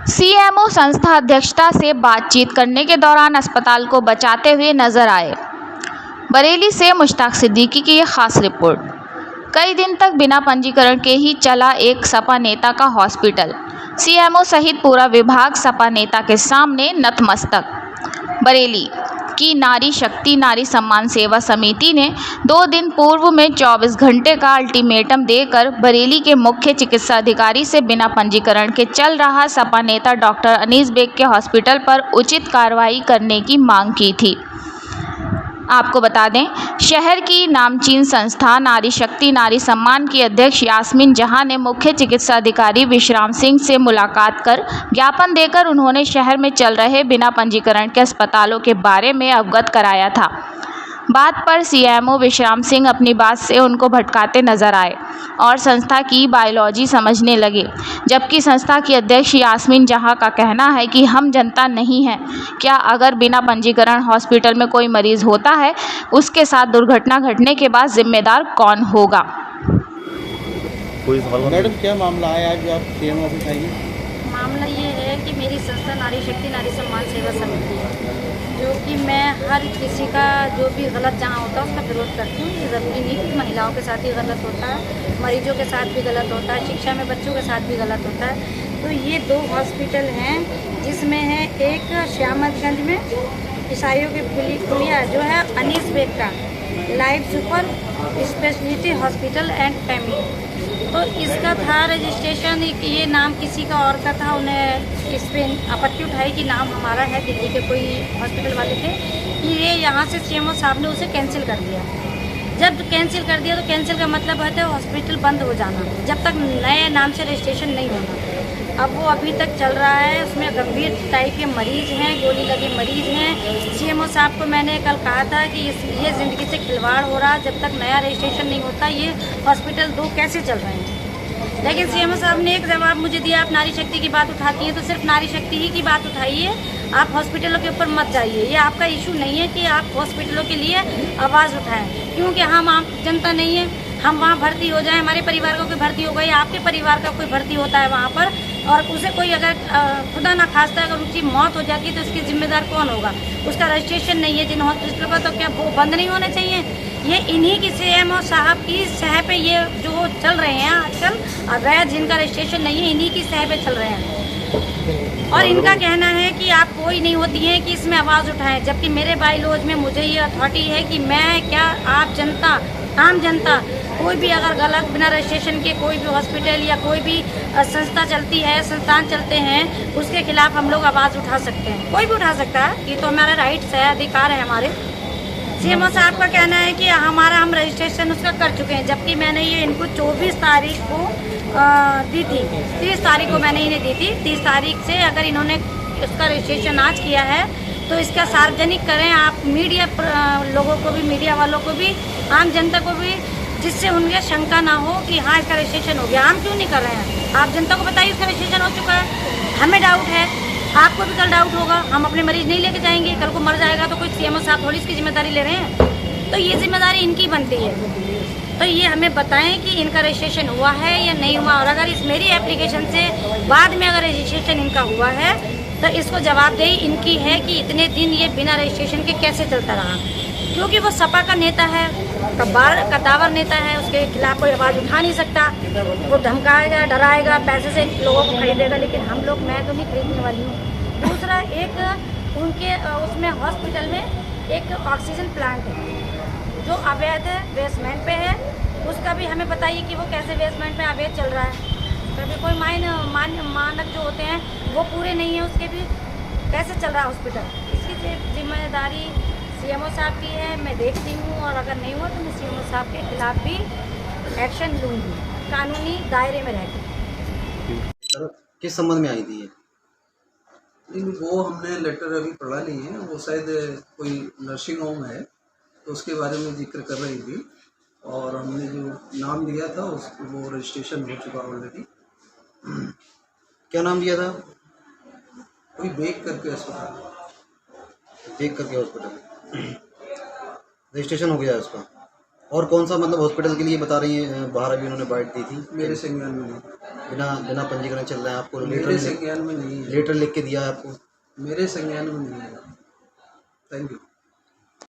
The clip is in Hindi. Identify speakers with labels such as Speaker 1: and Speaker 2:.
Speaker 1: सीएमओ संस्था अध्यक्षता से बातचीत करने के दौरान अस्पताल को बचाते हुए नजर आए। बरेली से मुश्ताक सिद्दीकी की ये खास रिपोर्ट। कई दिन तक बिना पंजीकरण के ही चला एक सपा नेता का हॉस्पिटल। सीएमओ सहित पूरा विभाग सपा नेता के सामने नतमस्तक। बरेली की नारी शक्ति नारी सम्मान सेवा समिति ने 2 दिन पूर्व में 24 घंटे का अल्टीमेटम देकर बरेली के मुख्य चिकित्सा अधिकारी से बिना पंजीकरण के चल रहा सपा नेता डॉक्टर अनीस बेग के हॉस्पिटल पर उचित कार्रवाई करने की मांग की थी। आपको बता दें, शहर की नामचीन संस्था नारी शक्ति नारी सम्मान की अध्यक्ष यास्मीन जहां ने मुख्य चिकित्सा अधिकारी विश्राम सिंह से मुलाकात कर ज्ञापन देकर उन्होंने शहर में चल रहे बिना पंजीकरण के अस्पतालों के बारे में अवगत कराया था। बात पर सीएमओ विश्राम सिंह अपनी बात से उनको भटकाते नजर आए और संस्था की बायोलॉजी समझने लगे, जबकि संस्था की अध्यक्ष यास्मीन जहां का कहना है कि हम जनता नहीं हैं, क्या अगर बिना पंजीकरण हॉस्पिटल में कोई मरीज होता है, उसके साथ दुर्घटना घटने के बाद जिम्मेदार कौन होगा।
Speaker 2: मैडम, क्या मामला है आज आप सीएम ऑफिस आई हैं?
Speaker 3: मामला ये है कि मेरी संस्था नारी शक्ति नारी सम्मान सेवा समिति है, जो कि मैं हर किसी का जो भी गलत जहाँ होता है उसका विरोध करती हूँ। ये ज़रूरी नहीं कि महिलाओं के साथ ही गलत होता है, मरीजों के साथ भी गलत होता है, शिक्षा में बच्चों के साथ भी गलत होता है। तो ये 2 हॉस्पिटल हैं, जिसमें है एक श्यामतगंज में ईसाइयों की पुलिया जो है अनीस बेग का life super speciality hospital and family, तो इसका था रजिस्ट्रेशन, ये नाम किसी का और का था। उन्हें इस पर आपत्ति उठाई कि नाम हमारा है, दिल्ली के कोई हॉस्पिटल वाले थे, ये यहाँ से सीएमओ साहब ने उसे कैंसिल कर दिया। जब कैंसिल कर दिया तो कैंसिल का मतलब है हॉस्पिटल बंद हो जाना, जब तक नए नाम से रजिस्ट्रेशन नहीं होना। अब वो अभी तक चल रहा है, उसमें गंभीर टाइप के मरीज़ हैं, गोली लगे मरीज़ हैं। सीएमओ साहब को मैंने कल कहा था कि ये ज़िंदगी से खिलवाड़ हो रहा, जब तक नया रजिस्ट्रेशन नहीं होता ये हॉस्पिटल 2 कैसे चल रहे हैं। लेकिन सीएमओ साहब ने एक जवाब मुझे दिया, आप नारी शक्ति की बात उठाती हैं तो सिर्फ नारी शक्ति ही की बात उठाइए, आप हॉस्पिटलों के ऊपर मत जाइए। ये आपका इशू नहीं है कि आप हॉस्पिटलों के लिए आवाज़ उठाएं, क्योंकि हम आम जनता नहीं है। हम वहाँ भर्ती हो जाएं, हमारे परिवार का कोई भर्ती हो गई, आपके परिवार का कोई भर्ती होता है वहाँ पर, और उसे कोई अगर खुदा ना खास्ता अगर उसकी मौत हो जाती है तो उसकी जिम्मेदार कौन होगा। उसका रजिस्ट्रेशन नहीं है जिन हॉस्पिटल का, तो क्या वो बंद नहीं होने चाहिए। ये इन्हीं की सीएमओ साहब की सह पे ये जो चल रहे हैं आजकल अवैध, जिनका रजिस्ट्रेशन नहीं है, इन्हीं की सह पे चल रहे हैं। और इनका कहना है कि आप कोई नहीं होती हैं कि इसमें आवाज़ उठाएं, जबकि मेरे बायलॉज में मुझे ये अथॉरिटी है कि मैं क्या आप जनता, आम जनता, कोई भी अगर गलत बिना रजिस्ट्रेशन के कोई भी हॉस्पिटल या कोई भी संस्था चलती है, संस्थान चलते हैं, उसके खिलाफ हम लोग आवाज़ उठा सकते हैं। कोई भी उठा सकता है, ये तो हमारा राइट्स है, अधिकार है हमारे। सीएमओ साहब का कहना है कि हम रजिस्ट्रेशन उसका कर चुके हैं, जबकि मैंने ये इनको 24 तारीख को दी थी, 30 तारीख को मैंने इन्हें दी थी। 30 तारीख से अगर इन्होंने इसका रजिस्ट्रेशन आज किया है तो इसका सार्वजनिक करें, आप मीडिया लोगों को भी, मीडिया वालों को भी, आम जनता को भी, जिससे उनके शंका ना हो कि हाँ इसका रजिस्ट्रेशन हो गया। हम क्यों नहीं कर रहे हैं, आप जनता को बताइए उसका रजिस्ट्रेशन हो चुका है। हमें डाउट है, आपको भी कल डाउट होगा, हम अपने मरीज नहीं लेके जाएंगे, कल को मर जाएगा तो कोई सीएमओ साहब थोड़ी इसकी जिम्मेदारी ले रहे हैं। तो ये जिम्मेदारी इनकी बनती है, तो ये हमें बताएं कि इनका रजिस्ट्रेशन हुआ है या नहीं हुआ। और अगर इस मेरी एप्लीकेशन से बाद में अगर रजिस्ट्रेशन इनका हुआ है तो इसको जवाबदेही इनकी है कि इतने दिन ये बिना रजिस्ट्रेशन के कैसे चलता रहा, क्योंकि वो सपा का नेता है, कद्दावर नेता है, उसके खिलाफ कोई आवाज़ उठा नहीं सकता। वो धमकाएगा, डराएगा, पैसे से लोगों को खरीदेगा, लेकिन हम लोग, मैं तो नहीं खरीदने वाली हूँ। दूसरा, एक उनके उसमें हॉस्पिटल में एक ऑक्सीजन प्लांट है जो अवैध बेसमेंट पे है, उसका भी हमें बताइए कि वो कैसे बेसमेंट पे अवैध चल रहा है। कभी कोई मानक जो होते हैं वो पूरे नहीं है, उसके भी कैसे चल रहा है हॉस्पिटल। इसकी जिम्मेदारी सीएमओ साहब की है, मैं देखती हूँ, और अगर नहीं हुआ तो मैं सीएमओ साहब के खिलाफ भी एक्शन लूँगी, कानूनी दायरे में रहकर।
Speaker 2: किस संबंध में आई थी ये?
Speaker 4: वो हमने लेटर अभी पढ़ा नहीं है, वो शायद कोई नर्सिंग होम है तो उसके बारे में जिक्र कर रही थी, और हमने जो नाम दिया था वो रजिस्ट्रेशन हो चुका ऑलरेडी।
Speaker 2: क्या नाम दिया था?
Speaker 4: कोई बेग करके अस्पताल,
Speaker 2: बेग करके हॉस्पिटल, रजिस्ट्रेशन हो गया उसका। और कौन सा मतलब हॉस्पिटल के लिए बता रही हैं, बाहर अभी उन्होंने बाइट दी थी,
Speaker 4: मेरे संज्ञान में नहीं,
Speaker 2: बिना बिना पंजीकरण चल रहा है आपको
Speaker 4: मेरे संज्ञान में नहीं है,
Speaker 2: लेटर लिख के दिया है आपको?
Speaker 4: मेरे संज्ञान में नहीं है। Thank you.